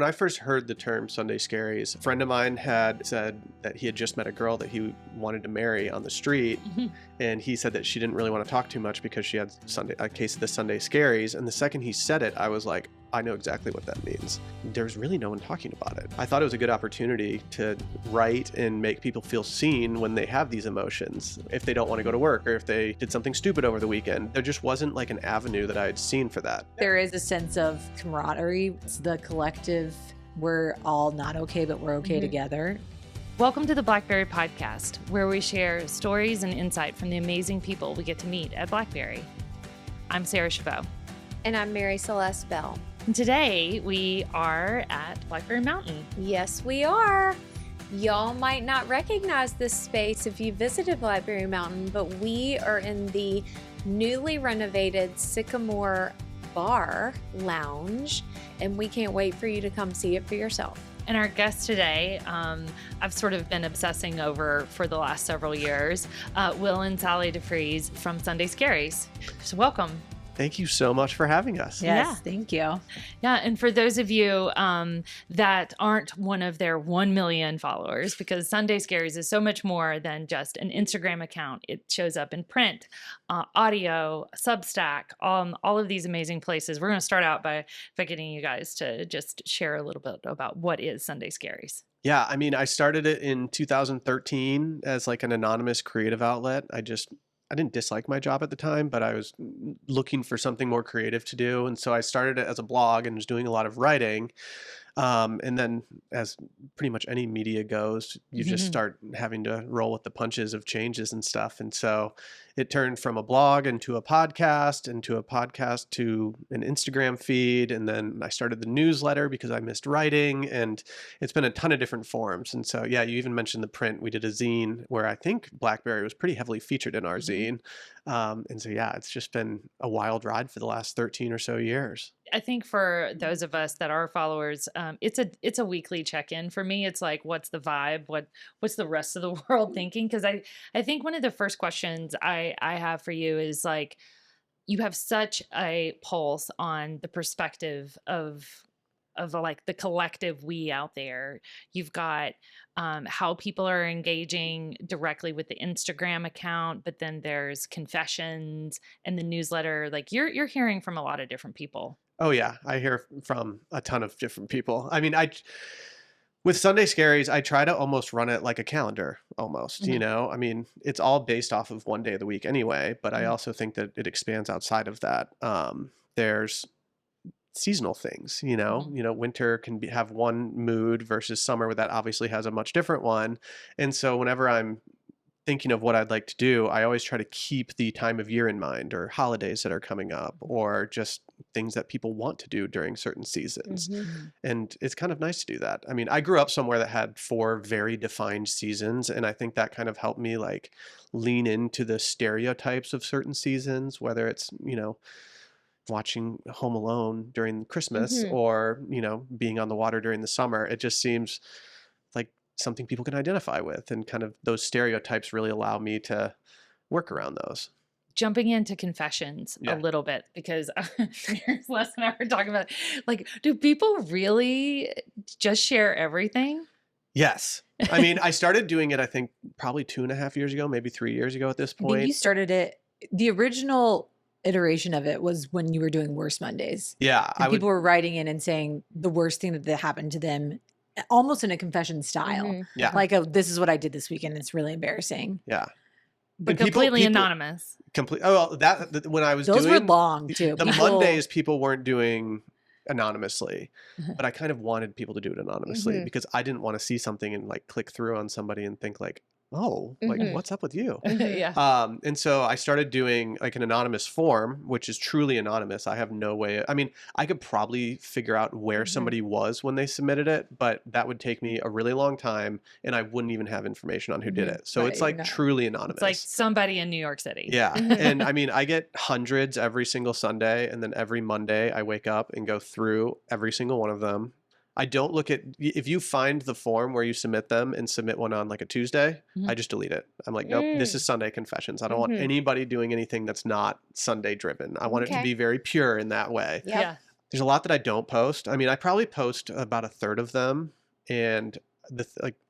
When I first heard the term Sunday Scaries, a friend of mine had said that he had just met a girl that he wanted to marry on the street. And he said that she didn't really want to talk too much because she had a case of the Sunday Scaries. And the second he said it, I was like, I know exactly what that means. There's really no one talking about it. I thought it was a good opportunity to write and make people feel seen when they have these emotions. If they don't want to go to work or if they did something stupid over the weekend, there just wasn't like an avenue that I had seen for that. There is a sense of camaraderie. It's the collective, we're all not okay, but we're okay together. Welcome to the Blackberry Podcast, where we share stories and insight from the amazing people we get to meet at Blackberry. I'm Sarah Chabot. And I'm Mary Celeste Beall. And today we are at Blackberry Mountain. Yes, we are. Y'all might not recognize this space if you visited Blackberry Mountain, but we are in the newly renovated Sycamore Bar Lounge, and we can't wait for you to come see it for yourself. And our guest today, I've sort of been obsessing over for the last several years, Will and Sally deFries from Sunday Scaries. So welcome. Thank you so much for having us. Yes, thank you. Yeah, and for those of you that aren't one of their 1 million followers, because Sunday Scaries is so much more than just an Instagram account. It shows up in print, audio, Substack, all of these amazing places. We're going to start out by getting you guys to just share a little bit about what is Sunday Scaries. Yeah, I mean, I started it in 2013 as like an anonymous creative outlet. I didn't dislike my job at the time, but I was looking for something more creative to do. And so I started it as a blog and was doing a lot of writing. And then as pretty much any media goes, you just start having to roll with the punches of changes and stuff. And so it turned from a blog into a podcast to an Instagram feed. And then I started the newsletter because I missed writing, and it's been a ton of different forms. And so, yeah, you even mentioned the print. We did a zine where I think Blackberry was pretty heavily featured in our zine. And so, yeah, it's just been a wild ride for the last 13 or so years. I think for those of us that are followers, it's a weekly check-in for me. It's like, what's the vibe? What's the rest of the world thinking? Because I think one of the first questions I have for you is like, you have such a pulse on the perspective of like the collective we out there. You've got how people are engaging directly with the Instagram account, but then there's confessions and the newsletter. Like you're hearing from a lot of different people. Oh yeah, I hear from a ton of different people. I mean, with Sunday Scaries, I try to almost run it like a calendar almost, you know? I mean, it's all based off of one day of the week anyway, but I also think that it expands outside of that. There's seasonal things, you know, winter can have one mood versus summer, where that obviously has a much different one. And so whenever I'm thinking of what I'd like to do, I always try to keep the time of year in mind, or holidays that are coming up, or just things that people want to do during certain seasons. And it's kind of nice to do that. I mean, I grew up somewhere that had 4 very defined seasons, and I think that kind of helped me like lean into the stereotypes of certain seasons, whether it's, watching Home Alone during Christmas or, being on the water during the summer. It just seems like something people can identify with, and kind of those stereotypes really allow me to work around those. Jumping into confessions a little bit, because Les and I were talking about, like, do people really just share everything? Yes. I mean, I started doing it, I think probably 2.5 years ago, maybe 3 years ago at this point. I think you started it, the original iteration of it was when you were doing Worst Mondays. Yeah. And people were writing in and saying the worst thing that happened to them, almost in a confession style. Yeah. Like, this is what I did this weekend. It's really embarrassing. Yeah. But completely anonymous. Well, when I was those doing... were long, too. The Mondays, people weren't doing anonymously, but I kind of wanted people to do it anonymously because I didn't want to see something and like click through on somebody and think like, oh, like what's up with you? And so I started doing like an anonymous form, which is truly anonymous. I have no way. I mean, I could probably figure out where somebody was when they submitted it, but that would take me a really long time, and I wouldn't even have information on who did it. So it's like truly anonymous. It's like somebody in New York City. Yeah. And I mean, I get hundreds every single Sunday, and then every Monday I wake up and go through every single one of them. I don't look at, if you find the form where you submit them and submit one on like a Tuesday, I just delete it. I'm like, nope, this is Sunday confessions. I don't want anybody doing anything that's not Sunday driven. I want it to be very pure in that way. Yeah. There's a lot that I don't post. I mean, I probably post about a third of them, and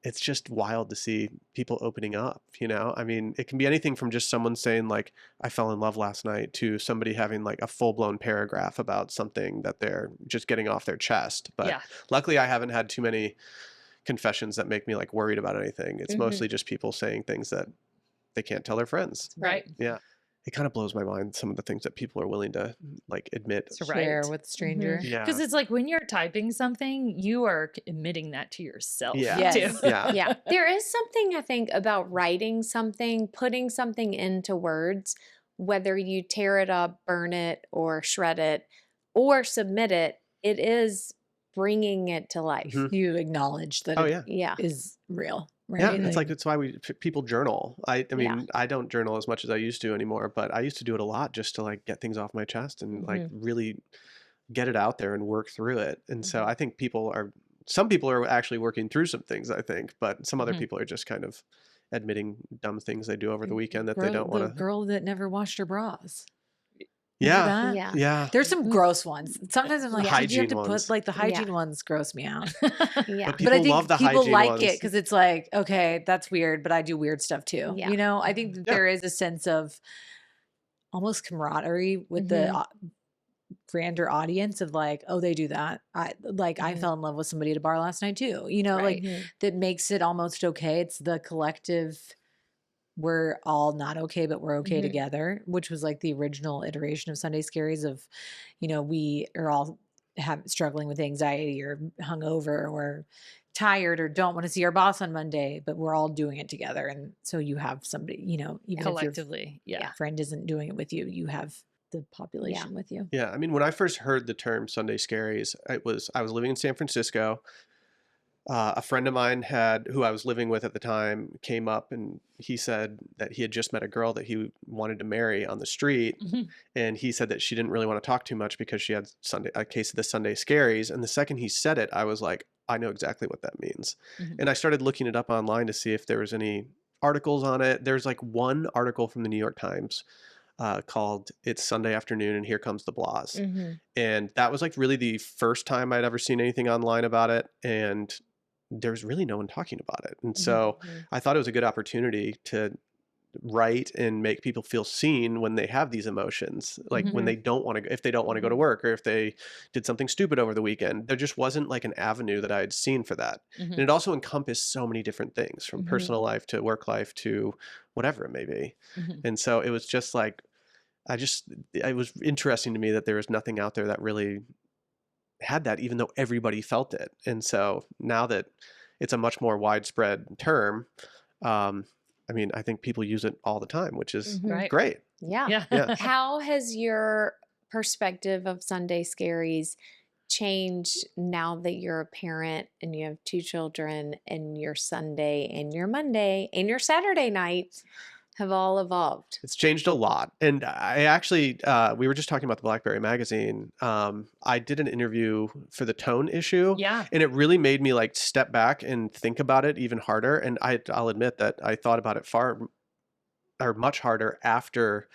it's just wild to see people opening up, you know? I mean, it can be anything from just someone saying like, I fell in love last night, to somebody having like a full-blown paragraph about something that they're just getting off their chest. But Yeah. luckily I haven't had too many confessions that make me like worried about anything. It's mostly just people saying things that they can't tell their friends. Right. Yeah. It kind of blows my mind, some of the things that people are willing to like admit. Share Right. with a stranger. Yeah. Because it's like when you're typing something, you are admitting that to yourself. Yeah. Yes. Too. Yeah. Yeah. There is something, I think, about writing something, putting something into words, whether you tear it up, burn it, or shred it, or submit it, it is bringing it to life. Mhm. You acknowledge that Oh it yeah. Yeah. is real, right? Yeah, it's like it's why people journal. I mean, Yeah. I don't journal as much as I used to anymore, but I used to do it a lot just to like get things off my chest and like really get it out there and work through it. And so I think some people are actually working through some things, I think, but some other people are just kind of admitting dumb things they do over the weekend that they don't the want to. girl that never washed her bras. Yeah. Remember that? Yeah. Yeah. There's some gross ones. Sometimes I'm like, The did you have to hygiene ones. put like the hygiene Yeah. ones gross me out. Yeah. But But people I think love the people hygiene like ones. it because it's like, okay, that's weird, but I do weird stuff too. Yeah. You know, I think that Yeah. there is a sense of almost camaraderie with the grander audience of like, oh, they do that. I fell in love with somebody at a bar last night too. You know, Right. like that makes it almost okay. It's the collective. We're all not okay, but we're okay together, which was like the original iteration of Sunday Scaries of, you know, we are all struggling with anxiety or hungover or tired or don't want to see our boss on Monday, but we're all doing it together. And so you have somebody, you know, even Collectively. if your Yeah. friend isn't doing it with you, you have the population with you. Yeah, I mean, when I first heard the term Sunday Scaries, I was living in San Francisco. A friend of mine who I was living with at the time, came up and he said that he had just met a girl that he wanted to marry on the street, and he said that she didn't really want to talk too much because she had a case of the Sunday Scaries. And the second he said it, I was like, I know exactly what that means. And I started looking it up online to see if there was any articles on it. There's like one article from the New York Times called "It's Sunday Afternoon and Here Comes the Blahs," and that was like really the first time I'd ever seen anything online about it, and there's really no one talking about it. And so I thought it was a good opportunity to write and make people feel seen when they have these emotions, like when they don't want to, if they don't want to go to work, or if they did something stupid over the weekend. There just wasn't like an avenue that I had seen for that. And it also encompassed so many different things, from personal life to work life to whatever it may be. And so it was just like, it was interesting to me that there was nothing out there that really had that, even though everybody felt it. And so now that it's a much more widespread term, I mean, I think people use it all the time, which is Right. great. Yeah. Yeah. Yeah. How has your perspective of Sunday Scaries changed now that you're a parent and you have 2 children, and your Sunday and your Monday and your Saturday night have all evolved? It's changed a lot. And I actually, we were just talking about the Blackberry magazine. I did an interview for the Tone issue. Yeah. And it really made me like step back and think about it even harder. And I'll admit that I thought about it much harder after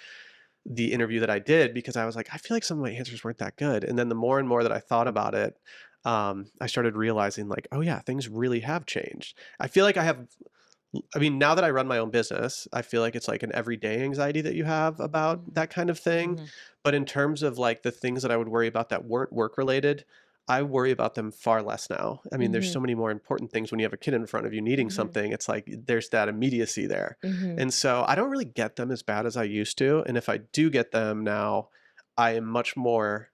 the interview that I did, because I was like, I feel like some of my answers weren't that good. And then the more and more that I thought about it, I started realizing like, oh yeah, things really have changed. I feel like now that I run my own business, I feel like it's like an everyday anxiety that you have about that kind of thing. But in terms of like the things that I would worry about that weren't work related, I worry about them far less now. I mean, there's so many more important things when you have a kid in front of you needing something. It's like there's that immediacy there. And so I don't really get them as bad as I used to. And if I do get them now, I am much more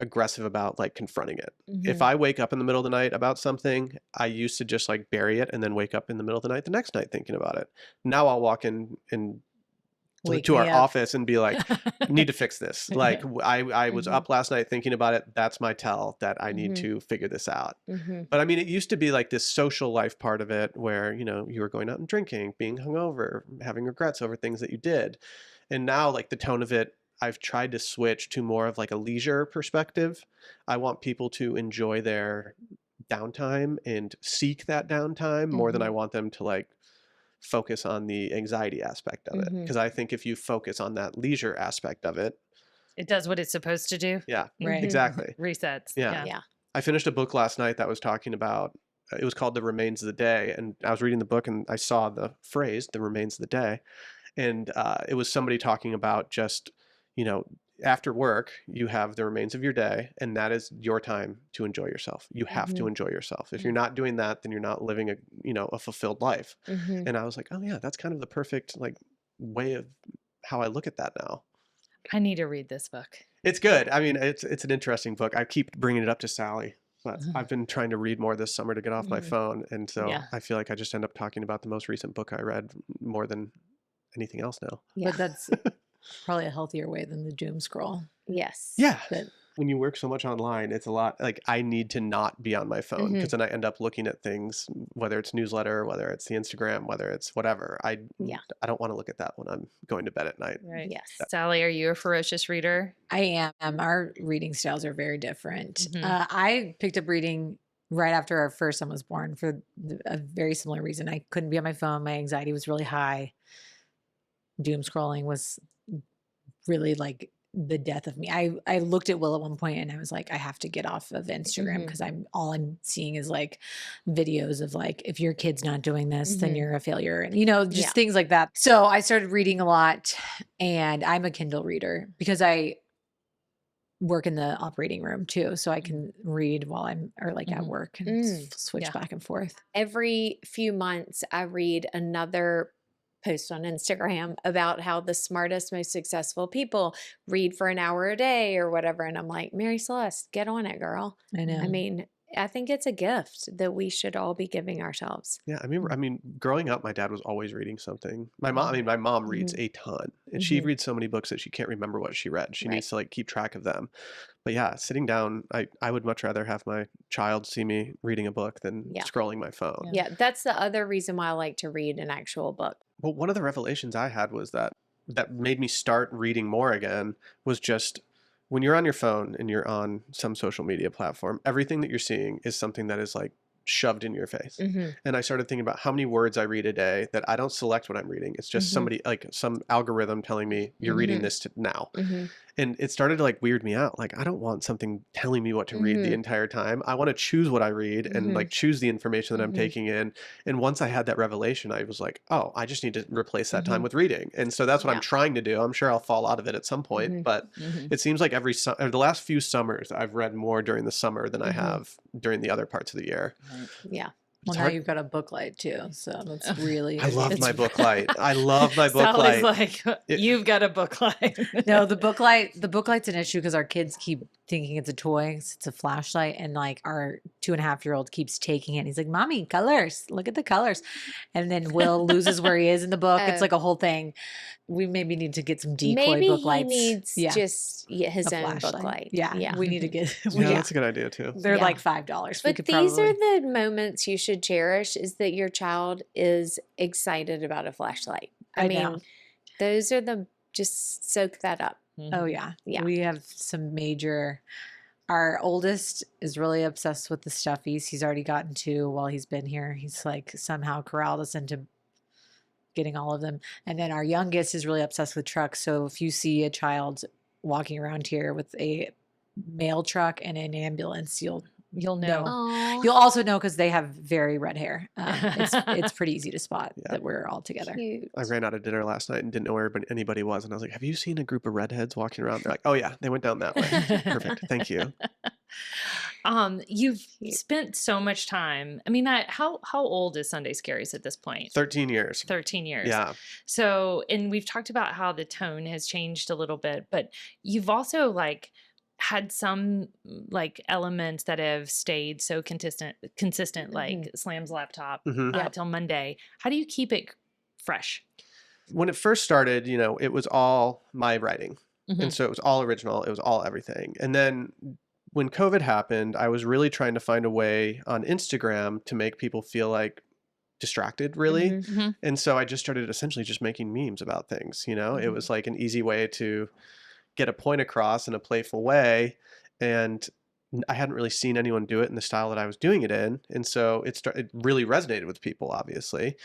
aggressive about like confronting it. If I wake up in the middle of the night about something, I used to just like bury it and then wake up in the middle of the night the next night thinking about it. Now I'll walk in Wake to our me up. office and be like, need to fix this. Like I was up last night thinking about it. That's my tell that I need to figure this out. But I mean, it used to be like this social life part of it where, you know, you were going out and drinking, being hungover, having regrets over things that you did. And now like the tone of it, I've tried to switch to more of like a leisure perspective. I want people to enjoy their downtime and seek that downtime more than I want them to like focus on the anxiety aspect of it. Because I think if you focus on that leisure aspect of it, It does what it's supposed to do. Yeah, Right. exactly. Resets. Yeah. Yeah. I finished a book last night that was talking about, it was called The Remains of the Day. And I was reading the book and I saw the phrase, The Remains of the Day. And it was somebody talking about just, after work, you have the remains of your day, and that is your time to enjoy yourself. You have to enjoy yourself. If you're not doing that, then you're not living a fulfilled life. Mm-hmm. And I was like, oh yeah, that's kind of the perfect way of how I look at that now. I need to read this book. It's good. I mean, it's an interesting book. I keep bringing it up to Sally, but I've been trying to read more this summer to get off my phone. And so Yeah. I feel like I just end up talking about the most recent book I read more than anything else now. Yeah. But that's probably a healthier way than the doom scroll. Yes. Yeah. But When you work so much online, it's a lot. Like, I need to not be on my phone because then I end up looking at things, whether it's newsletter, whether it's the Instagram, whether it's whatever. I don't want to look at that when I'm going to bed at night. Right. Yes. Sally, are you a ferocious reader? I am. Our reading styles are very different. Mhm. I picked up reading right after our first son was born for a very similar reason. I couldn't be on my phone. My anxiety was really high. Doom scrolling was really like the death of me. I looked at Will at one point and I was like, I have to get off of Instagram because I'm seeing is like videos of like, if your kid's not doing this, then you're a failure. And just things like that. So I started reading a lot, and I'm a Kindle reader because I work in the operating room too. So I can read while I'm at work and switch back and forth. Every few months, I read another post on Instagram about how the smartest, most successful people read for an hour a day or whatever. And I'm like, Mary Celeste, get on it, girl. I know. I mean, I think it's a gift that we should all be giving ourselves. Yeah, I mean, growing up, my dad was always reading something. My mom reads a ton, and she reads so many books that she can't remember what she read. She needs to keep track of them. But yeah, sitting down, I would much rather have my child see me reading a book than scrolling my phone. Yeah, that's the other reason why I like to read an actual book. Well, one of the revelations I had was that made me start reading more again was just when you're on your phone and you're on some social media platform, everything that you're seeing is something that is shoved in your face. And I started thinking about how many words I read a day that I don't select what I'm reading. It's just somebody, some algorithm telling me you're reading this now. And it started to weird me out. I don't want something telling me what to read the entire time. I want to choose what I read and choose the information that I'm taking in. And once I had that revelation, I was like, oh, I just need to replace that time with reading. And so that's what I'm trying to do. I'm sure I'll fall out of it at some point, but it seems like the last few summers, I've read more during the summer than I have during the other parts of the year. Yeah. Well, now you've got a book light too, so that's really. I love my book light. I love my book light. Sally's like, you've got a book light. No, the book light's an issue because our kids keep thinking it's a toy. It's a flashlight, and our 2.5-year-old keeps taking it. And he's like, "Mommy, colors! Look at the colors!" And then Will loses where he is in the book. It's like a whole thing. We maybe need to get some decoy book lights. Maybe he needs just his own book flashlight. light. Yeah, we need to get. Yeah, that's a good idea too. They're like $5. But these are the moments you should cherish: is that your child is excited about a flashlight. I mean, those are just soak that up. Oh yeah. Yeah. We have some major. Our oldest is really obsessed with the stuffies. He's already gotten 2 while he's been here. He's somehow corralled us into getting all of them. And then our youngest is really obsessed with trucks. So if you see a child walking around here with a mail truck and an ambulance, you'll know. Aww. You'll also know because they have very red hair. It's pretty easy to spot that we're all together. Cute. I ran out of dinner last night and didn't know where anybody was. And I was like, have you seen a group of redheads walking around? They're like, oh yeah, they went down that way. Perfect. Thank you. You've spent so much time. I mean, how old is Sunday Scaries at this point? 13 years. 13 years. Yeah. So, and we've talked about how the tone has changed a little bit, but you've also had some elements that have stayed so consistent, like Slam's laptop till Monday. How do you keep it fresh? When it first started, it was all my writing. And so it was all original. It was all everything. And then when COVID happened, I was really trying to find a way on Instagram to make people feel distracted, really. And so I just started essentially just making memes about things. It was an easy way to get a point across in a playful way. And I hadn't really seen anyone do it in the style that I was doing it in. And so it really resonated with people, obviously.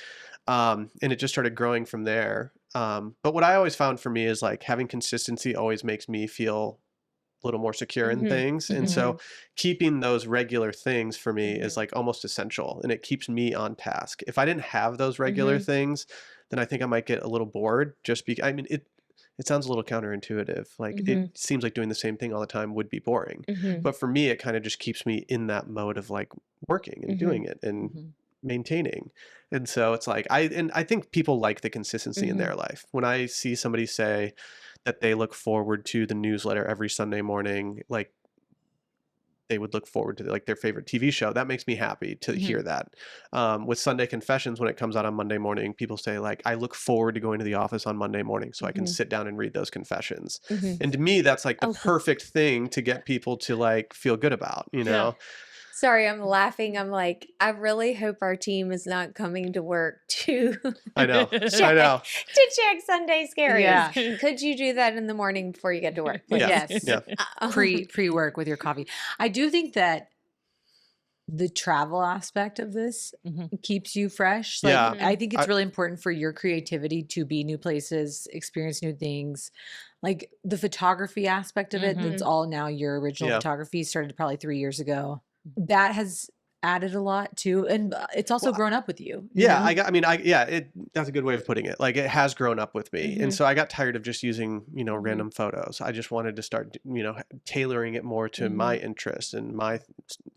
And it just started growing from there. But what I always found for me is like having consistency always makes me feel a little more secure in things. And so keeping those regular things for me is like almost essential, and it keeps me on task. If I didn't have those regular things, then I think I might get a little bored just because, I mean, it sounds a little counterintuitive. Like it seems like doing the same thing all the time would be boring. But for me, it kind of just keeps me in that mode of like working and doing it and maintaining. And so it's like, I think people like the consistency in their life. When I see somebody say that they look forward to the newsletter every Sunday morning, like they would look forward to like their favorite TV show, that makes me happy to hear that. With Sunday Confessions, when it comes out on Monday morning, people say like, I look forward to going to the office on Monday morning so I can sit down and read those confessions. And to me, that's like the perfect thing to get people to like feel good about, you know? Sorry, I'm laughing. I'm like, I really hope our team is not coming to work to I know. to check Sunday Scaries. Yeah. Could you do that in the morning before you get to work, please? Yes. Yeah. Pre-work with your coffee. I do think that the travel aspect of this keeps you fresh. Like, Yeah. I think it's really important for your creativity to be new places, experience new things. Like the photography aspect of it, that's all now your original photography, started probably 3 years ago. That has added a lot too, and it's also grown up with you. Yeah, that's a good way of putting it. Like it has grown up with me. And so I got tired of just using, random photos. I just wanted to start, tailoring it more to my interests and my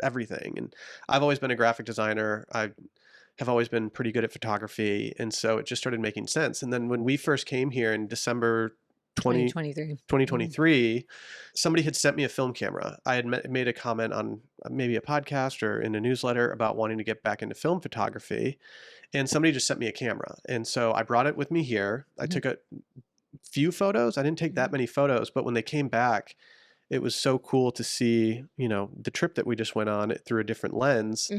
everything. And I've always been a graphic designer. I have always been pretty good at photography. And so it just started making sense. And then when we first came here in December 2023, somebody had sent me a film camera. I had made a comment on maybe a podcast or in a newsletter about wanting to get back into film photography, and somebody just sent me a camera. And so I brought it with me here. I took a few photos. I didn't take that many photos, but when they came back, it was so cool to see, the trip that we just went on through a different lens.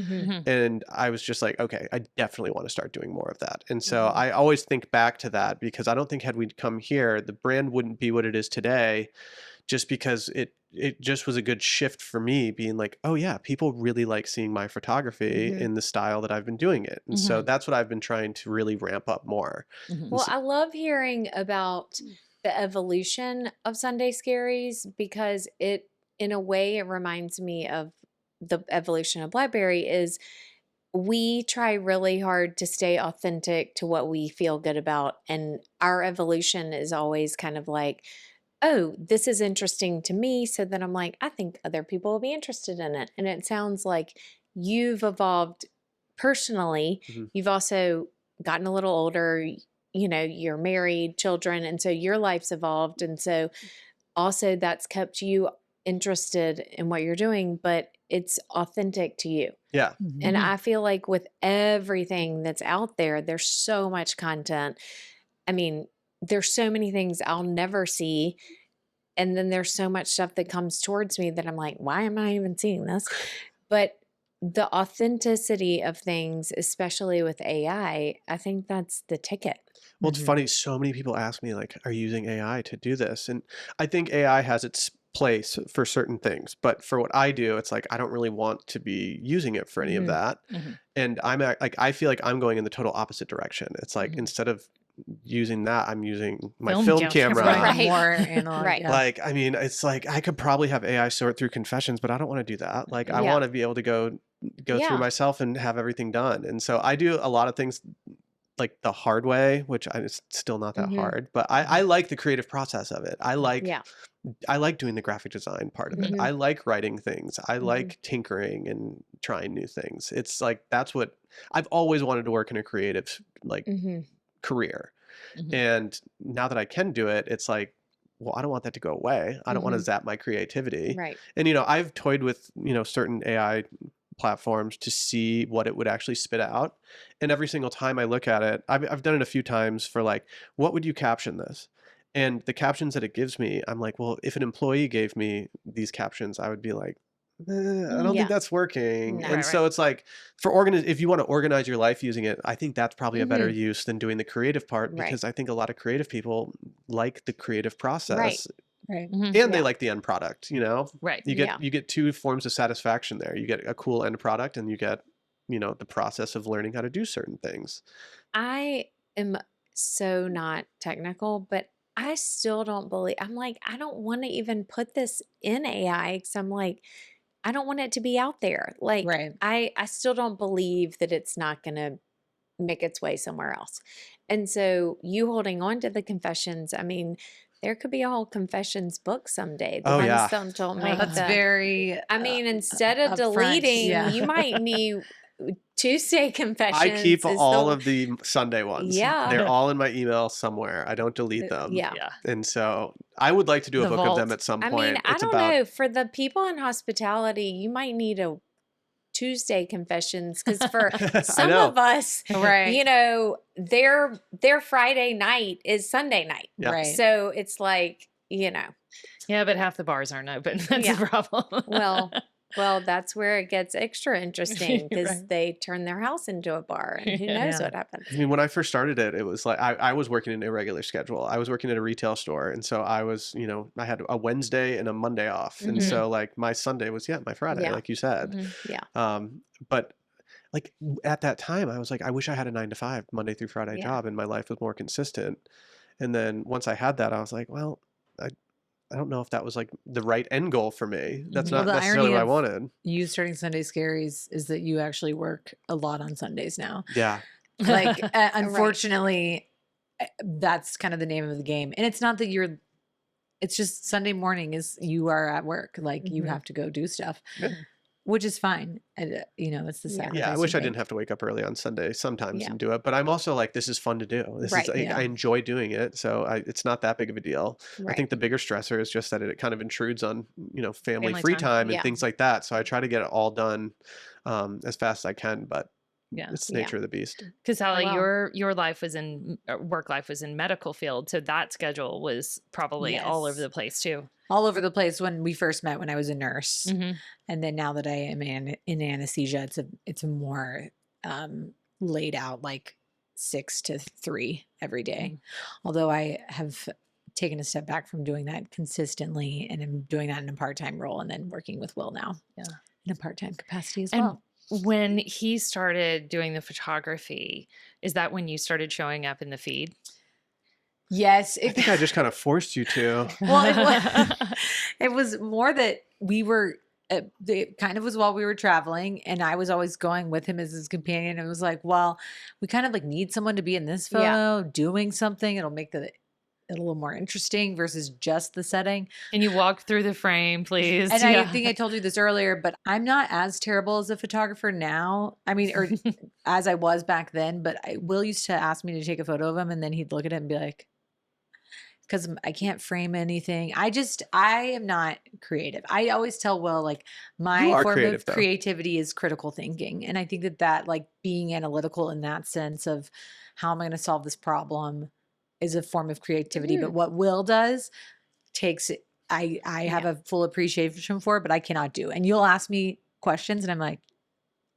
And I was just like, okay, I definitely want to start doing more of that. And so I always think back to that, because I don't think had we come here, the brand wouldn't be what it is today, just because it just was a good shift for me, being like, oh yeah, people really like seeing my photography in the style that I've been doing it. And so that's what I've been trying to really ramp up more. Well, I love hearing about the evolution of Sunday Scaries, because it, in a way, it reminds me of the evolution of Blackberry. Is we try really hard to stay authentic to what we feel good about, and our evolution is always kind of like, oh, this is interesting to me, so then I'm like, I think other people will be interested in it. And it sounds like you've evolved personally. You've also gotten a little older. You're married, children, and so your life's evolved. And so also that's kept you interested in what you're doing, but it's authentic to you. Yeah. And I feel like with everything that's out there, there's so much content. I mean, there's so many things I'll never see. And then there's so much stuff that comes towards me that I'm like, why am I even seeing this? But the authenticity of things, especially with AI, I think that's the ticket. Well, it's funny. So many people ask me like, are you using AI to do this? And I think AI has its place for certain things, but for what I do, it's like, I don't really want to be using it for any of that. And I'm like, I feel like I'm going in the total opposite direction. It's like, instead of using that, I'm using my film camera. Right. More analog, Right. yeah. Like, I mean, it's like, I could probably have AI sort through confessions, but I don't want to do that. Like, I want to be able to go through myself and have everything done. And so I do a lot of things like the hard way, which it's still not that hard, but I like the creative process of it. I like doing the graphic design part of it. I like writing things. I like tinkering and trying new things. It's like, that's what I've always wanted to work in, a creative career. And now that I can do it, it's like, well, I don't want that to go away. I don't want to zap my creativity. Right. And, I've toyed with, certain AI platforms to see what it would actually spit out. And every single time I look at it, I've done it a few times for like, what would you caption this? And the captions that it gives me, I'm like, well, if an employee gave me these captions, I would be like, I don't think that's working. No. And so it's like, if you want to organize your life using it, I think that's probably a better use than doing the creative part, because I think a lot of creative people like the creative process. Right. And they like the end product, Right. You get two forms of satisfaction there. You get a cool end product, and you get, the process of learning how to do certain things. I am so not technical, but I still don't believe, I'm like, I don't want to even put this in AI because I'm like, I don't want it to be out there. Like, Right. I still don't believe that it's not going to make its way somewhere else. And so you holding on to the confessions, I mean, there could be a whole confessions book someday. The Oh, ones yeah. that don't make That's the, very. I mean, instead of upfront, deleting, yeah. you might need Tuesday confessions. I keep is all the- of the Sunday ones. Yeah. They're all in my email somewhere. I don't delete them. Yeah. Yeah. And so I would like to do a The book of them vault. at some I point. mean, I It's don't about know. For the people in hospitality, you might need a Tuesday confessions because for some know. of us, Right. you know, their Friday night is Sunday night. Yeah. Right. So it's like, you know, Yeah, but half the bars aren't open. That's Yeah. the problem. well, that's where it gets extra interesting because Right. they turn their house into a bar and who knows Yeah. what happens. I mean, when I first started it, it was like I was working an irregular schedule. I was working at a retail store. And so I was, I had a Wednesday and a Monday off. And Mhm. so like my Sunday was, my Friday, Yeah. like you said. Mhm. Yeah. But like at that time, I was like, I wish I had a 9 to 5 Monday through Friday Yeah. job and my life was more consistent. And then once I had that, I was like, well, I don't know if that was like the right end goal for me. That's Well, not the necessarily irony what I of- wanted. You starting Sunday Scaries is that you actually work a lot on Sundays now. Yeah. Like, unfortunately, that's kind of the name of the game. And it's not that it's just Sunday morning is you are at work. Like, you Mhm. have to go do stuff, Yeah. which is fine. And, it's the Yeah. sacrifice. Yeah, I you wish I make. didn't have to wake up early on Sunday sometimes Yeah. and do it. But I'm also like, this is fun to do. This Right, is yeah. I enjoy doing it, so it's not that big of a deal. I Right. think the bigger stressor is just that it kind of intrudes on family Family free time. time and Yeah. things like that. So I try to get it all done as fast as I can. But Yeah. it's the Yeah. nature of the beast. Because Sally, Wow. your life was work life was in medical field, so that schedule was probably all over Yes. the place too. All over the place when we first met when I was a nurse. Mhm. And then now that I am in anesthesia, it's a more laid out, like 6 to 3 every day. Although I have taken a step back from doing that consistently and I'm doing that in a part-time role and then working with Will now. Yeah. In a part-time capacity as And well. when he started doing the photography, is that when you started showing up in the feed? Yes. I think I just kind of forced you to. Well, it was more that we were, it kind of was while we were traveling and I was always going with him as his companion. It was like, well, we kind of like need someone to be in this photo doing something. It'll make it a little more interesting versus just the setting. Can you walk through the frame, please? And I think I told you this earlier, but I'm not as terrible as a photographer now. I mean, or as I was back then, but Will used to ask me to take a photo of him and then he'd look at it and be like, because I can't frame anything. I am not creative. I always tell Will, like, my You are form creative, of though. creativity is critical thinking. And I think that like being analytical in that sense of how am I going to solve this problem is a form of creativity. But what Will does takes it. I have a full appreciation for it, but I cannot do. And you'll ask me questions and I'm like,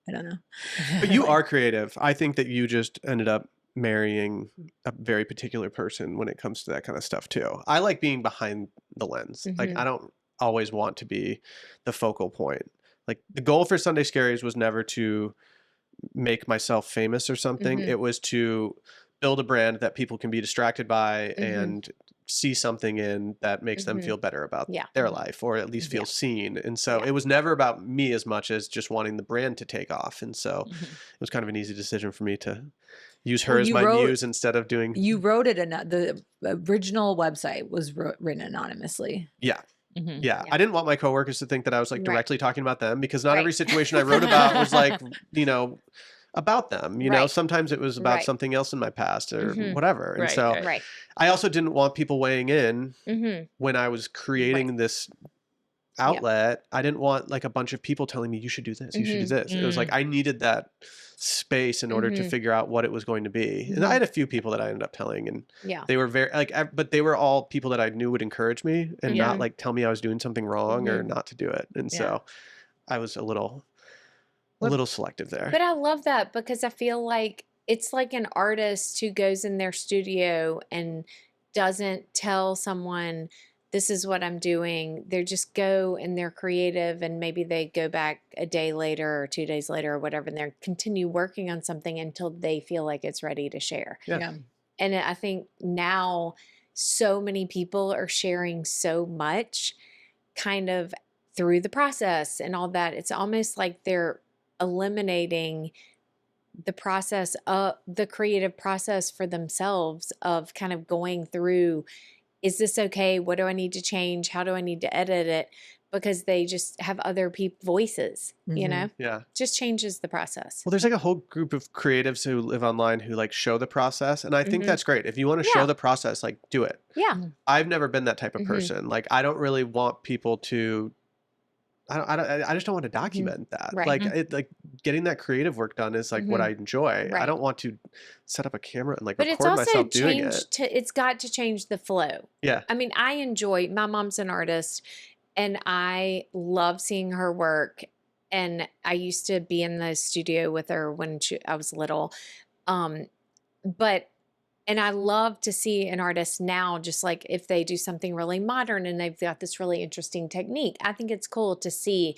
I don't know. But you are creative. I think that you just ended up marrying a very particular person when it comes to that kind of stuff too. I like being behind the lens. Like Mhm. I don't always want to be the focal point. Like the goal for Sunday Scaries was never to make myself famous or something. Mhm. It was to build a brand that people can be distracted by and see something in that makes them Mhm. feel better about Yeah. their life or at least feel Yeah. seen. And so Yeah. it was never about me as much as just wanting the brand to take off. And so Mhm. it was kind of an easy decision for me to use her Well, as you my wrote- muse instead of doing You wrote it, the original website was written anonymously. yeah. Mhm. Yeah. Yeah. I didn't want my coworkers to think that I was like Right. directly talking about them because not Right. every situation I wrote about was like, about them. Right. Sometimes it was about Right. something else in my past or Mhm. whatever. And Right, so right. Right. I also didn't want people weighing in Mm-hmm. when I was creating this outlet. I didn't want like a bunch of people telling me you should do this, you should do this. It was like I needed that space in order to Mhm. figure out what it was going to be. And I had a few people that I ended up telling and Yeah. they were very but they were all people that I knew would encourage me and Yeah. not like tell me I was doing something wrong or not to do it. And Yeah. so I was a little selective there. But I love that because I feel like it's like an artist who goes in their studio and doesn't tell someone, this is what I'm doing. They just go and they're creative and maybe they go back a day later or 2 days later or whatever and they continue working on something until they feel like it's ready to share. Yeah. And I think now so many people are sharing so much kind of through the process and all that. It's almost like they're eliminating the process of the creative process for themselves of kind of going through, is this okay? What do I need to change? How do I need to edit it? Because they just have other voices, you know? Yeah. Just changes the process. Well, there's like a whole group of creatives who live online who like show the process. And I think that's great. If you want to show the process, like do it. Yeah. I've never been that type of person. Like I don't really want people to, I just don't want to document that. Right. Like getting that creative work done is like what I enjoy. Right. I don't want to set up a camera and like But it's record also myself doing it. it's got to change the flow. Yeah. I mean, I enjoy, my mom's an artist and I love seeing her work. And I used to be in the studio with her when I was little. And I love to see an artist now, just like if they do something really modern and they've got this really interesting technique. I think it's cool to see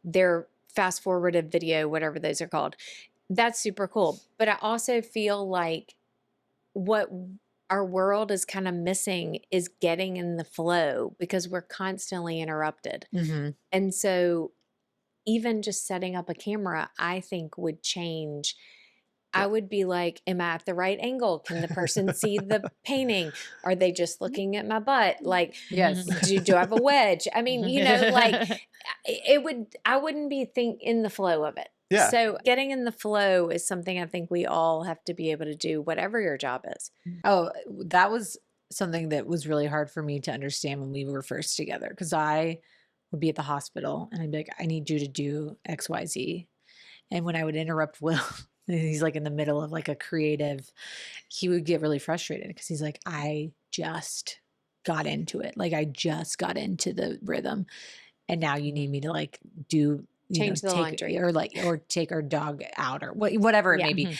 their fast forwarded video, whatever those are called. That's super cool. But I also feel like what our world is kind of missing is getting in the flow because we're constantly interrupted. And so even just setting up a camera, I think would change. I would be like, am I at the right angle? Can the person see the painting? Are they just looking at my butt? Like, Yes. do I have a wedge? I mean, you know, like I wouldn't be in the flow of it. Yeah. So getting in the flow is something I think we all have to be able to do, whatever your job is. Oh, that was something that was really hard for me to understand when we were first together, because I would be at the hospital and I'd be like, I need you to do X, Y, Z. And when I would interrupt Will, he's like in the middle of like a creative, he would get really frustrated because he's like, I just got into it. Like I just got into the rhythm. And now you need me to like Change the laundry or take our dog out or whatever it may be.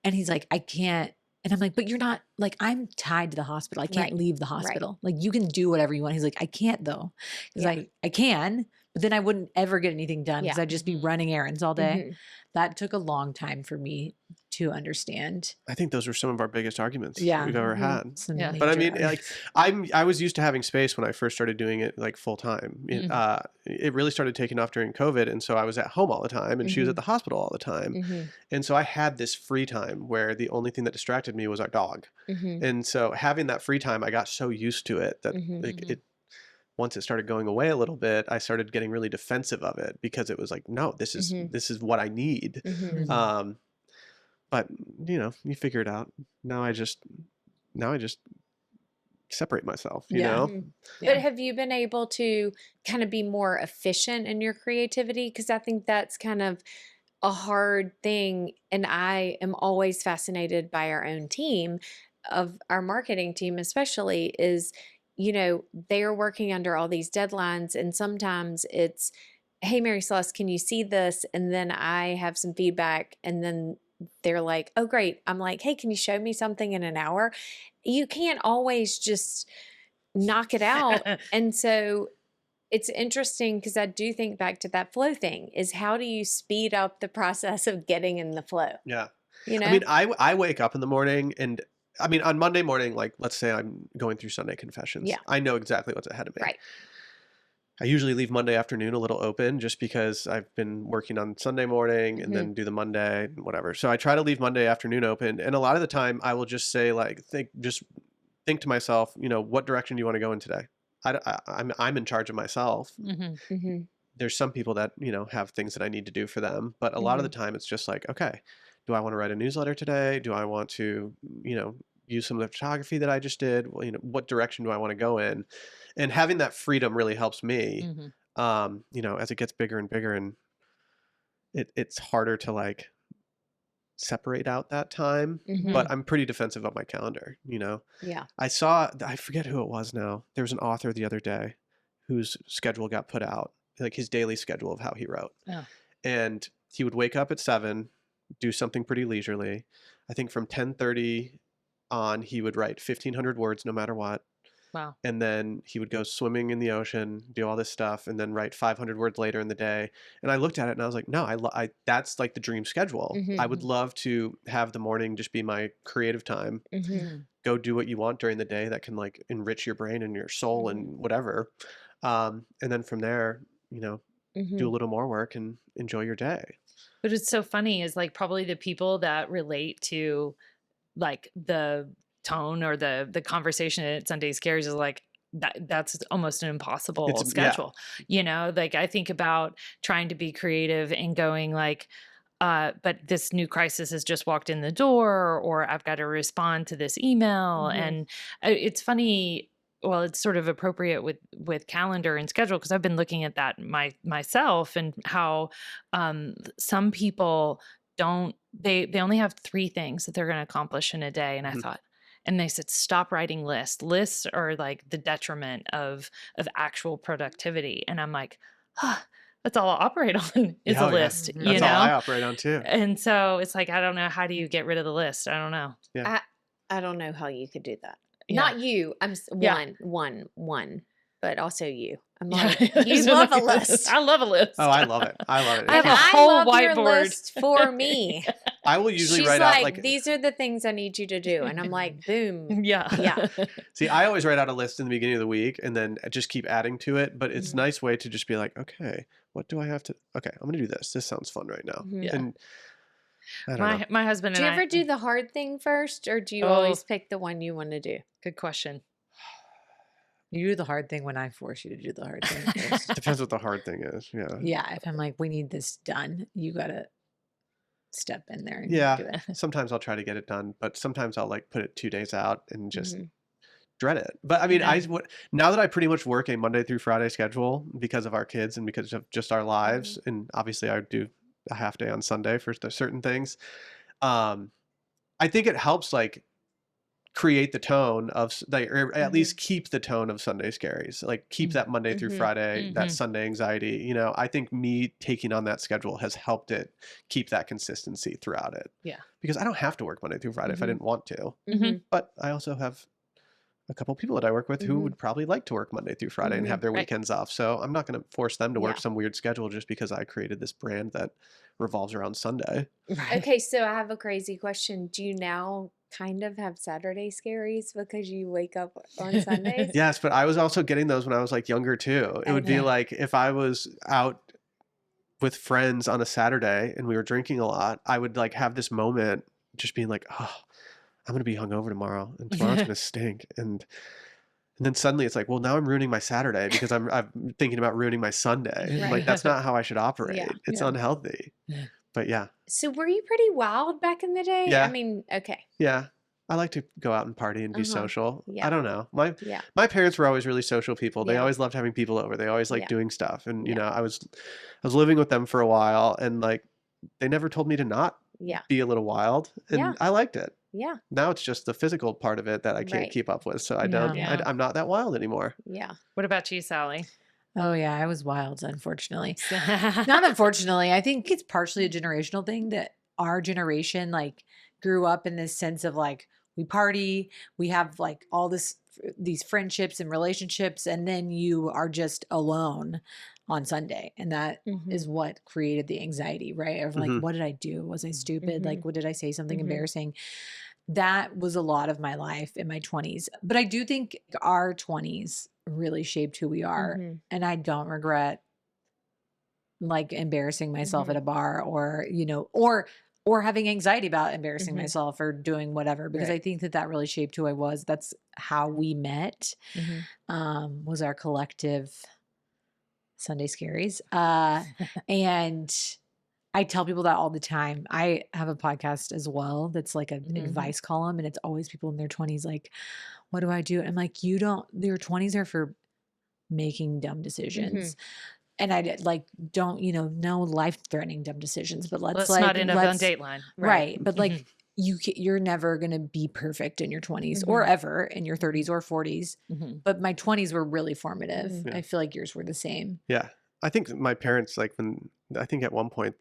And he's like, I can't. And I'm like, but you're not, like, I'm tied to the hospital. I can't leave the hospital. Like you can do whatever you want. He's like, I can't though. Because I can, but then I wouldn't ever get anything done because I'd just be running errands all day. That took a long time for me to understand. I think those were some of our biggest arguments we've ever had. But I mean, like I was used to having space when I first started doing it like full time. It really started taking off during COVID. And so I was at home all the time and she was at the hospital all the time. And so I had this free time where the only thing that distracted me was our dog. And so having that free time, I got so used to it that like once it started going away a little bit, I started getting really defensive of it because it was like, no, this is what I need. But you know, you figure it out. Now I just separate myself, you know? But have you been able to kind of be more efficient in your creativity? Because I think that's kind of a hard thing. And I am always fascinated by our own team, of our marketing team especially, is, you know, they're working under all these deadlines. And sometimes it's, hey, Mary Celeste, can you see this? And then I have some feedback and then they're like, oh, great. I'm like, hey, can you show me something in an hour? You can't always just knock it out. And so it's interesting because I do think back to that flow thing is how do you speed up the process of getting in the flow? Yeah. You know, I mean, I wake up in the morning and I mean, on Monday morning, like let's say I'm going through Sunday confessions. I know exactly what's ahead of me. Right. I usually leave Monday afternoon a little open just because I've been working on Sunday morning and then do the Monday and whatever. So I try to leave Monday afternoon open. And a lot of the time I will just say like, think to myself, you know, what direction do you want to go in today? I'm in charge of myself. There's some people that, you know, have things that I need to do for them. But a lot of the time it's just like, okay, do I want to write a newsletter today? Do I want to, you know, use some of the photography that I just did? Well, you know, what direction do I want to go in? And having that freedom really helps me, you know, as it gets bigger and bigger and it's harder to like separate out that time, but I'm pretty defensive of my calendar, you know? I forget who it was now. There was an author the other day whose schedule got put out, like his daily schedule of how he wrote. And he would wake up at 7, do something pretty leisurely. I think from 10:30 on, he would write 1,500 words no matter what. Wow. And then he would go swimming in the ocean, do all this stuff, and then write 500 words later in the day. And I looked at it and I was like, no, that's like the dream schedule. I would love to have the morning just be my creative time. Go do what you want during the day that can like enrich your brain and your soul and whatever. And then from there, do a little more work and enjoy your day. But it's so funny is like probably the people that relate to like the tone or the conversation at Sunday Scaries is like that's almost an impossible schedule. Like I think about trying to be creative and going like but this new crisis has just walked in the door, or I've got to respond to this email. And it's funny. Well, it's sort of appropriate with calendar and schedule, because I've been looking at that myself and how some people they only have 3 things that they're going to accomplish in a day. And I thought, and they said, stop writing lists. Lists are like the detriment of actual productivity. And I'm like, that's all I operate on is a list. That's all I operate on too. And so it's like, I don't know. How do you get rid of the list? I don't know. Yeah. I don't know how you could do that. Yeah. Not you. I'm one, but also you. I'm like, you love a list. I love a list. Oh, I love it. I love it. I have a whole love your whiteboard list for me. I will usually She's write out like these are the things I need you to do, and I'm like, boom. Yeah. See, I always write out a list in the beginning of the week and then just keep adding to it. But it's a nice way to just be like, okay, what do I have to? Okay, I'm gonna do this. This sounds fun right now. Yeah. And I don't know. My husband Do and you ever I. do the hard thing first, or do you always pick the one you want to do? Good question. You do the hard thing when I force you to do the hard thing first. Depends what the hard thing is. Yeah. Yeah, if I'm like, we need this done, you gotta step in there and do it. Sometimes I'll try to get it done, but sometimes I'll like put it 2 days out and just dread it. But I mean, now that I pretty much work a Monday through Friday schedule because of our kids and because of just our lives, and obviously I do a half day on Sunday for certain things. I think it helps like create the tone of like, or at least keep the tone of Sunday Scaries, like keep that Monday through Friday, that Sunday anxiety. I think me taking on that schedule has helped it keep that consistency throughout it. Yeah. Because I don't have to work Monday through Friday if I didn't want to, but I also have a couple people that I work with who would probably like to work Monday through Friday and have their weekends off. So I'm not going to force them to work some weird schedule just because I created this brand that revolves around Sunday. Right. Okay, so I have a crazy question. Do you now kind of have Saturday Scaries because you wake up on Sundays? Yes, but I was also getting those when I was like younger too. It would be like if I was out with friends on a Saturday and we were drinking a lot, I would like have this moment just being like, oh, I'm going to be hungover tomorrow and tomorrow's going to stink. And then suddenly it's like, well, now I'm ruining my Saturday because I'm thinking about ruining my Sunday. Right. Like that's not how I should operate. Yeah. It's unhealthy. But yeah. So were you pretty wild back in the day? Yeah. I mean, okay. Yeah. I like to go out and party and be social. Yeah. I don't know. My parents were always really social people. They always loved having people over. They always liked doing stuff. And you know, I was living with them for a while and like they never told me to not be a little wild. And I liked it. Yeah. Now it's just the physical part of it that I can't keep up with. So I don't I'm not that wild anymore. Yeah. What about you, Sally? Oh yeah, I was wild, unfortunately. Not unfortunately. I think it's partially a generational thing that our generation like grew up in this sense of like we party, we have like all these friendships and relationships, and then you are just alone on Sunday. And that is what created the anxiety, right? Of like, what did I do? Was I stupid? Like, what did I say? Something embarrassing? That was a lot of my life in my 20s. But I do think our 20s really shaped who we are. And I don't regret like embarrassing myself at a bar or, you know, or having anxiety about embarrassing myself or doing whatever, because I think that really shaped who I was. That's how we met, was our collective Sunday Scaries. And I tell people that all the time. I have a podcast as well that's like an advice column, and it's always people in their 20s like, what do I do? And I'm like, your 20s are for making dumb decisions. And I like don't, you know, no life-threatening dumb decisions, but let's like, not end up on Dateline. Right. But like you're never going to be perfect in your 20s or ever in your 30s or 40s. But my 20s were really formative. I feel like yours were the same. Yeah. I think my parents, like I think at one point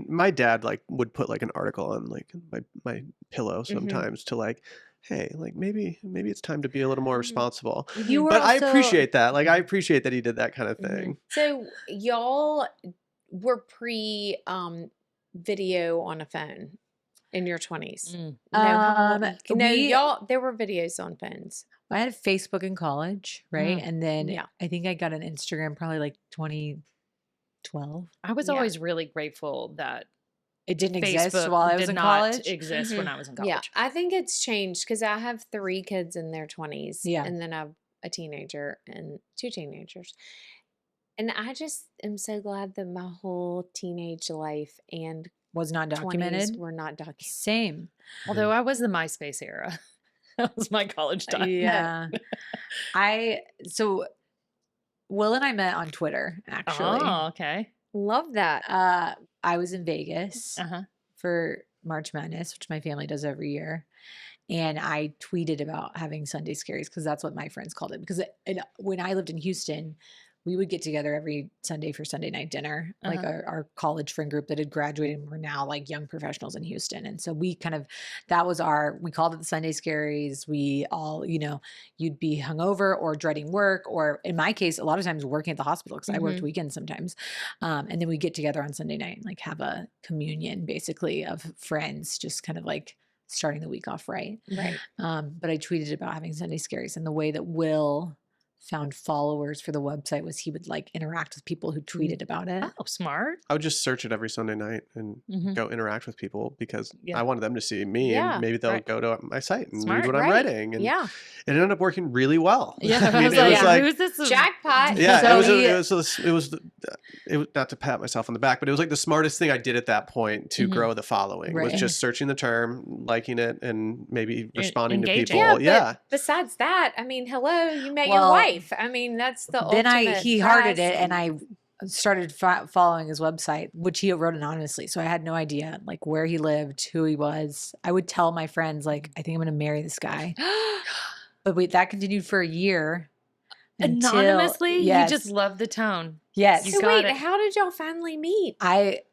my dad like would put like an article on like my pillow sometimes to like hey, like maybe it's time to be a little more responsible. You were But I also- appreciate that. Like, I appreciate that he did that kind of Mhm. thing. So y'all were pre video on a phone in your 20s. Mm. Y'all there were videos on phones. I had Facebook in college, right? Mm. And then Yeah. I think I got an Instagram probably like 2012. I was Yeah. always really grateful that It didn't Facebook exist while I was did in not college. exist when Mhm. I was in college. Yeah, I think it's changed because I have 3 kids in their 20s. Yeah. And then I have a teenager and 2 teenagers. And I just am so glad that my whole teenage life and Was not 20s documented. were not documented. Same. Although I was the MySpace era. That was my college time. Yeah. So Will and I met on Twitter, actually. Oh, okay. Love that. I was in Vegas Uh-huh. for March Madness, which my family does every year. And I tweeted about having Sunday Scaries because that's what my friends called it. Because when I lived in Houston, we would get together every Sunday for Sunday night dinner, like our college friend group that had graduated and were now like young professionals in Houston. And so we we called it the Sunday Scaries. We all, you'd be hungover or dreading work, or in my case, a lot of times working at the hospital because I worked weekends sometimes. And then we get together on Sunday night and like have a communion basically of friends, just kind of like starting the week off right. Right. But I tweeted about having Sunday Scaries, and the way that Will found followers for the website was he would like interact with people who tweeted about it. Oh, smart. I would just search it every Sunday night and Mhm. go interact with people because Yeah. I wanted them to see me, Yeah, and maybe they'll right. go to my site and Smart, read what I'm right. writing. And Yeah. it ended up working really well. Yeah. I I mean, was it was like, like, who's this? Jackpot. yeah, So it was not to pat myself on the back, but it was like the smartest thing I did at that point to Mhm. grow the following was Right. just searching the term, liking it, and maybe responding to engaging. people. Yeah, but besides that, I mean, hello, you met your Well, wife. I mean, that's the Then ultimate he hearted prize. it, and I started following his website, which he wrote anonymously. So I had no idea like where he lived, who he was. I would tell my friends like, I think I'm going to marry this guy. But that continued for a year. until- Anonymously? yes, You just love the tone. yes. You So got wait, it. how did y'all finally meet? Did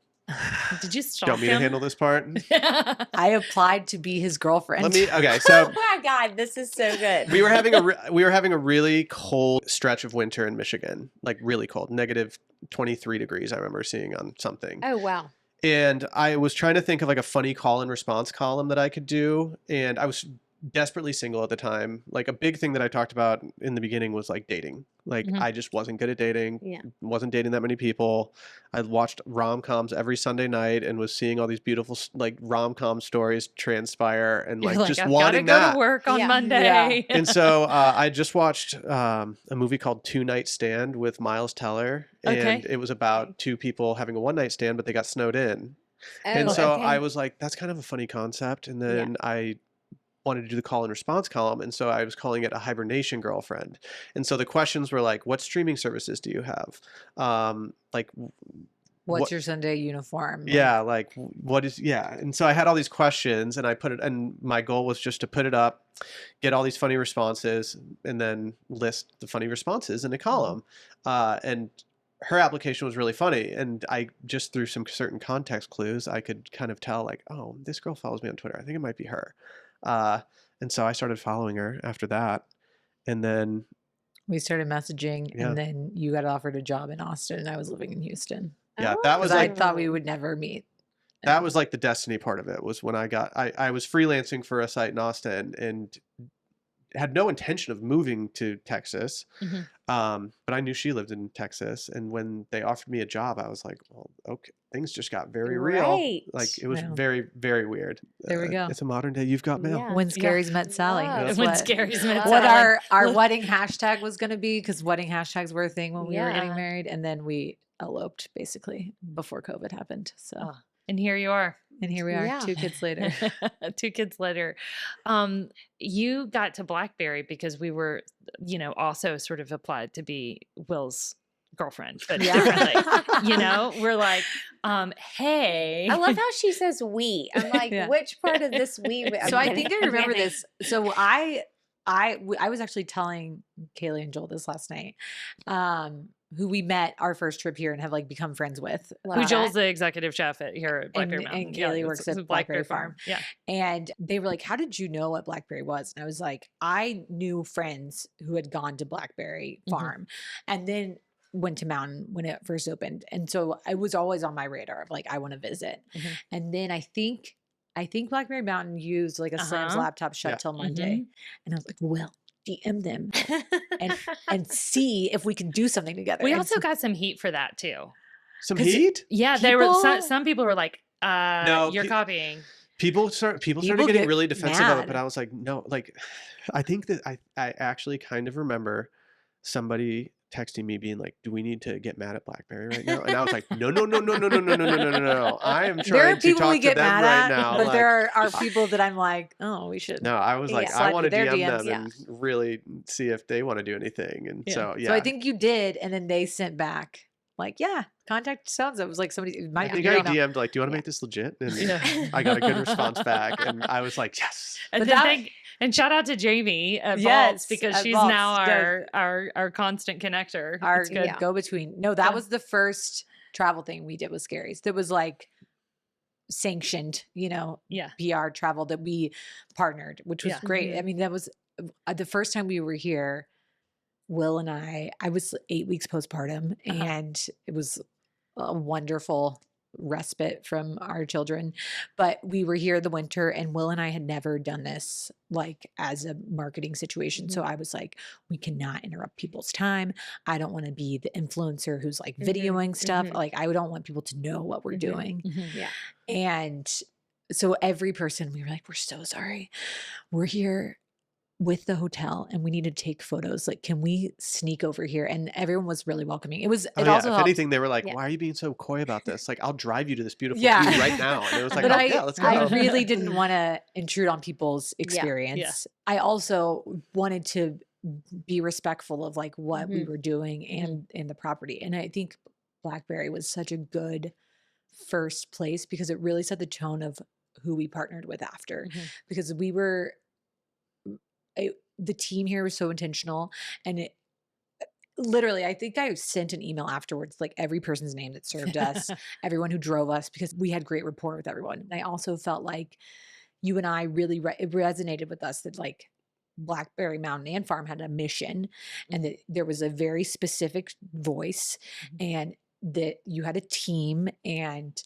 you Do you stalk want me to him? handle this part? I applied to be his girlfriend. Okay, Oh so my God, this is so good. we were having a really cold stretch of winter in Michigan, like really cold, negative 23 degrees. I remember seeing on something. Oh wow. And I was trying to think of like a funny call and response column that I could do. And I was desperately single at the time. Like a big thing that I talked about in the beginning was like dating. Like Mhm. I just wasn't good at dating. Yeah. Wasn't dating that many people. I watched rom-coms every Sunday night and was seeing all these beautiful like rom-com stories transpire and You're like just I've wanting gotta go that. to work on Yeah. Monday. And so I just watched a movie called 2 Night Stand with Miles Teller. And Okay. it was about 2 people having a one-night stand, but they got snowed in. Oh, And so okay. I was like, that's kind of a funny concept. And then I wanted to do the call and response column. And so I was calling it a hibernation girlfriend. And so the questions were like, what streaming services do you have? Like, What's what- your Sunday uniform? yeah, like what is, yeah. And so I had all these questions and I put it, and my goal was just to put it up, get all these funny responses, and then list the funny responses in a column. And her application was really funny. And I just through some certain context clues, I could kind of tell like, oh, this girl follows me on Twitter. I think it might be her. And so I started following her after that. And then, We started messaging, Yeah. and then you got offered a job in Austin, and I was living in Houston. yeah, that was Because I like, thought we would never meet. that was like the destiny part of it was when I was freelancing for a site in Austin and had no intention of moving to Texas. Mhm. But I knew she lived in Texas. And when they offered me a job, I was like, well, okay, things just got very real. Right. Like it was Yeah. very, very weird. There we go. It's a modern day, you've got mail. Yeah. When Scaries met Sally. Love. That's When what, Scaries met what Sally. our wedding hashtag was going to be, because wedding hashtags were a thing when we were getting Yeah. married. And then we eloped basically before COVID happened. So, Oh, and here you are. and here we are Yeah. 2 kids later. 2 kids later. You got to Blackberry because we were, also sort of applied to be Will's girlfriend, but Yeah. differently. We're like, hey. I love how she says we. I'm like, Yeah. which part of this we? So I think I remember this. So I was actually telling Kaylee and Joel this last night. who we met our first trip here and have like become friends with. Who Joel's the executive chef here at Blackberry and Mountain. Kaylee works at Blackberry Farm. Yeah. And they were like, how did you know what Blackberry was? And I was like, I knew friends who had gone to Blackberry Farm and then went to Mountain when it first opened. And so I was always on my radar of like, I want to visit. And then I think Blackberry Mountain used like a Sam's laptop shut till Monday. And I was like, well, DM them and see if we can do something together. We And also got some heat for that too. Some heat? Yeah, they were. Some people were like, No, you're copying. People started getting get really defensive of it, mad. but I was like, no, like, I think that I actually kind of remember somebody texting me being like, do we need to get mad at Blackberry right now? And I was like, no. I am there trying are to people talk we to get them mad right at, now. but Like, there are people that I'm like, oh, we should. no, I was like, slide I want to through their DM DMs, them and really see if they want to do anything. And so, yeah. So I think you did, and then they sent back like, yeah, contact so-and-so. It was like somebody, it I might be think I your email. DM'd like, do you want to make this legit? And I got a good response back, and I was like, yes. And, But and shout out to Jamie at Yes, Vaults because at she's Vaults. now Yes. our constant connector. Our It's good. go-between. No, that was the first travel thing we did with Scaries. That was like sanctioned, Yeah. PR travel that we partnered, which was Yeah. great. I mean, that was the first time we were here. Will and I was 8 weeks postpartum, and it was a wonderful respite from our children. But we were here the winter, and Will and I had never done this like as a marketing situation. So I was like, we cannot interrupt people's time. I don't want to be the influencer who's like videoing stuff. Like, I don't want people to know what we're doing. Yeah. And so every person, we were like, we're so sorry. We're here with the hotel and we need to take photos. Like, can we sneak over here? And everyone was really welcoming. It was, it also if helped. anything, they were like, Yeah. why are you being so coy about this? Like, I'll drive you to this beautiful Yeah. view right now. And it was like, But oh, yeah, let's go. I really didn't want to intrude on people's experience. Yeah. I also wanted to be respectful of like what we were doing and the property. And I think Blackberry was such a good first place because it really set the tone of who we partnered with after. Because we were, the team here was so intentional, and it literally, I think I sent an email afterwards, like every person's name that served us, everyone who drove us, because we had great rapport with everyone. And I also felt like you and I really, it resonated with us that like Blackberry Mountain and Farm had a mission, and that there was a very specific voice, and that you had a team, and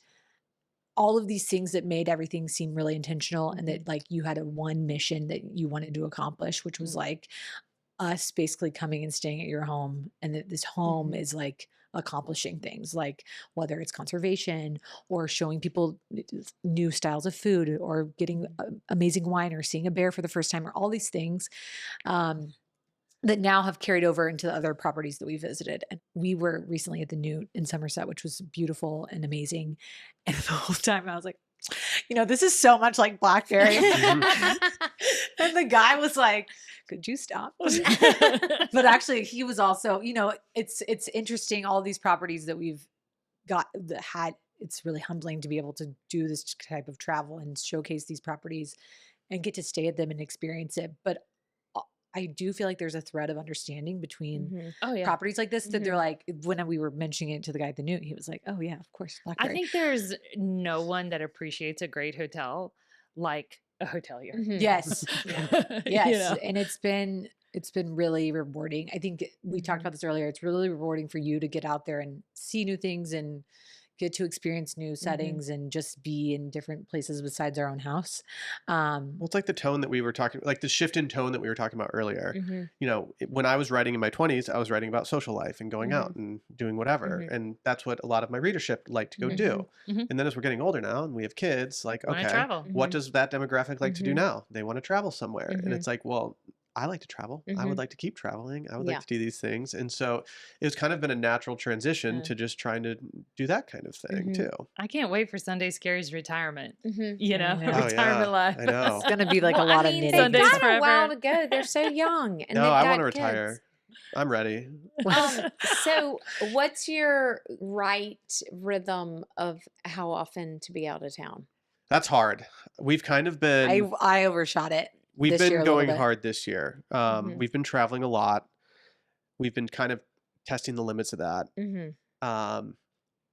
all of these things that made everything seem really intentional, and that like you had a one mission that you wanted to accomplish, which was like us basically coming and staying at your home, and that this home is like accomplishing things, like whether it's conservation or showing people new styles of food or getting amazing wine or seeing a bear for the first time, or all these things that now have carried over into the other properties that we visited. And we were recently at the Newt in Somerset, which was beautiful and amazing. And the whole time I was like, this is so much like Blackberry. And the guy was like, could you stop? But actually he was also, it's interesting. All these properties that we've got that had, it's really humbling to be able to do this type of travel and showcase these properties and get to stay at them and experience it. But I do feel like there's a thread of understanding between properties like this that they're like, when we were mentioning it to the guy at the Newt, he was like, oh yeah, of course, Blackberry. I think there's no one that appreciates a great hotel like a hotelier. Yes. Yes. You know? And it's been really rewarding. I think we talked about this earlier. It's really rewarding for you to get out there and see new things and get to experience new settings and just be in different places besides our own house. Well, it's like the tone that we were talking, like the shift in tone that we were talking about earlier. When I was writing in my 20s, I was writing about social life and going out and doing whatever. And that's what a lot of my readership liked to go do. And then as we're getting older now and we have kids, like, Wanna okay, travel. what does that demographic like to do now? They want to travel somewhere. And it's like, well, I like to travel. I would like to keep traveling. I would like to do these things. And so it's kind of been a natural transition to just trying to do that kind of thing too. I can't wait for Sunday Scaries retirement. know. Retirement life. I know. It's going to be like a lot of knitting. They've Sundays got forever. a while to go. They're so young. And No, they've I got want to kids. retire. I'm ready. So what's your right rhythm of how often to be out of town? That's hard. We've kind of been... I overshot it. We've this year been a little going bit. hard this year. We've been traveling a lot. We've been kind of testing the limits of that.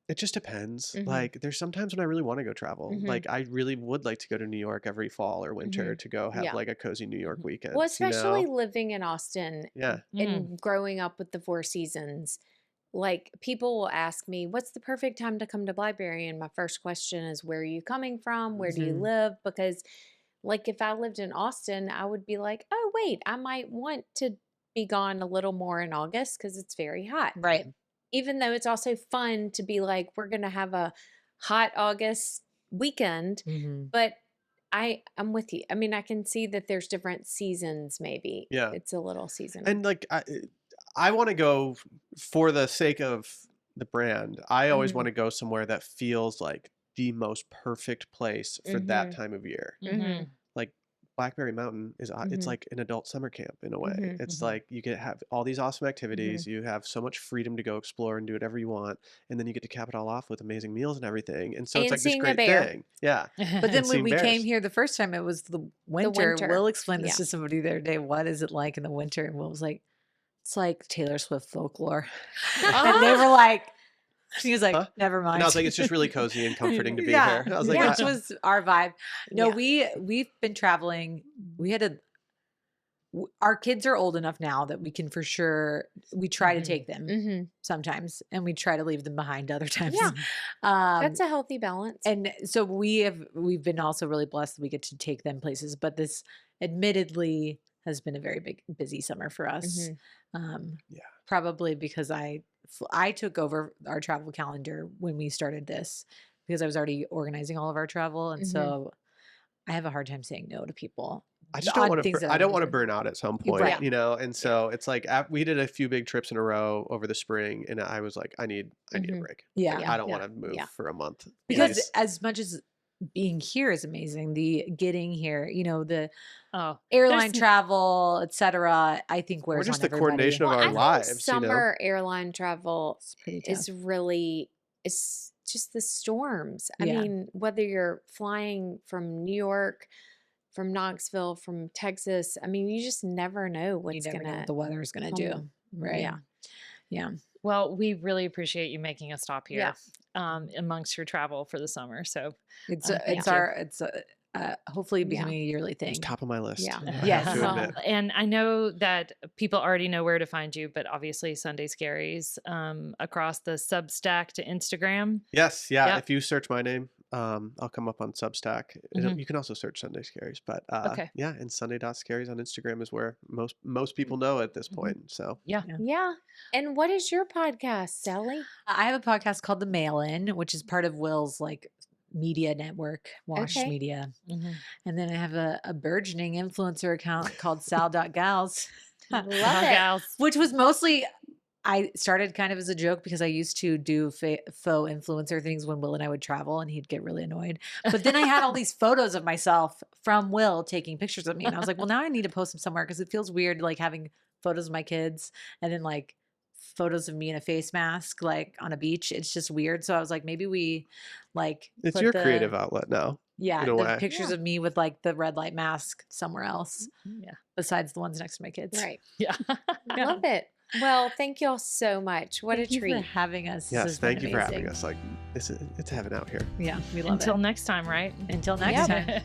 It just depends. Like there's sometimes when I really want to go travel. Like I really would like to go to New York every fall or winter to go have like a cozy New York weekend. Well, especially living in Austin Yeah. and growing up with the Four Seasons. Like people will ask me, what's the perfect time to come to Blackberry? And my first question is, where are you coming from? Where do you live? Because like if I lived in Austin, I would be like, oh, wait, I might want to be gone a little more in August because it's very hot. Right. Even though it's also fun to be like, we're going to have a hot August weekend. But I'm with you. I mean, I can see that there's different seasons maybe. Yeah. It's a little seasonal. And like I want to go for the sake of the brand. I always want to go somewhere that feels like the most perfect place for that time of year. Like Blackberry Mountain is it's like an adult summer camp in a way. It's like you get have all these awesome activities. You have so much freedom to go explore and do whatever you want, and then you get to cap it all off with amazing meals and everything. And so it's like this great thing. Yeah. But then when we came here the first time, it was the winter. Will explained this to somebody the other day. What is it like in the winter? And Will was like, it's like Taylor Swift folklore. And they were like, he was like, never mind. And I was like, it's just really cozy and comforting to be here. I was like, which was our vibe. No, we've been traveling. We had our kids are old enough now that we can for sure, we try to take them sometimes and we try to leave them behind other times. Yeah. That's a healthy balance. And so we've been also really blessed that we get to take them places, but this admittedly has been a very busy summer for us. Probably because I took over our travel calendar when we started this because I was already organizing all of our travel. And so I have a hard time saying no to people. I just don't want to, I don't want to burn out at some point, you know? And so it's like, we did a few big trips in a row over the spring and I was like, I need a break. Yeah. I don't want to move for a month. Because as much as being here is amazing, the getting here, you know, the airline travel, etc. I think we're just the coordination of our lives. Summer airline travel is really, it's just the storms. I mean, whether you're flying from New York, from Knoxville, from Texas, I mean, you just never know what the weather is going to do. Right. Yeah. Well, we really appreciate you making a stop here amongst your travel for the summer. So it's hopefully becoming a yearly thing. It's top of my list. Yeah. Yes. And I know that people already know where to find you, but obviously Sunday Scaries across the Substack to Instagram. Yes. Yeah. Yep. If you search my name, I'll come up on Substack. You can also search Sunday Scaries, but and Sunday.Scaries on Instagram is where most people know at this point. So yeah. And what is your podcast, Sally? I have a podcast called The Mail-In, which is part of Will's like media network, Wash Media. And then I have a burgeoning influencer account called sal.gals. Love it. Which was mostly, I started kind of as a joke because I used to do faux influencer things when Will and I would travel and he'd get really annoyed. But then I had all these photos of myself from Will taking pictures of me. And I was like, well, now I need to post them somewhere because it feels weird like having photos of my kids and then like photos of me in a face mask like on a beach. It's just weird. So I was like, maybe we like it's your creative outlet now. Yeah, the pictures of me with like the red light mask somewhere else. Yeah. Besides the ones next to my kids. Right. Yeah. Love it. Well, thank you all so much. What a treat. Thank you for having us. Yes, thank you for having us. Like it's heaven out here. Yeah, we love it. Until next time, right? Until next time.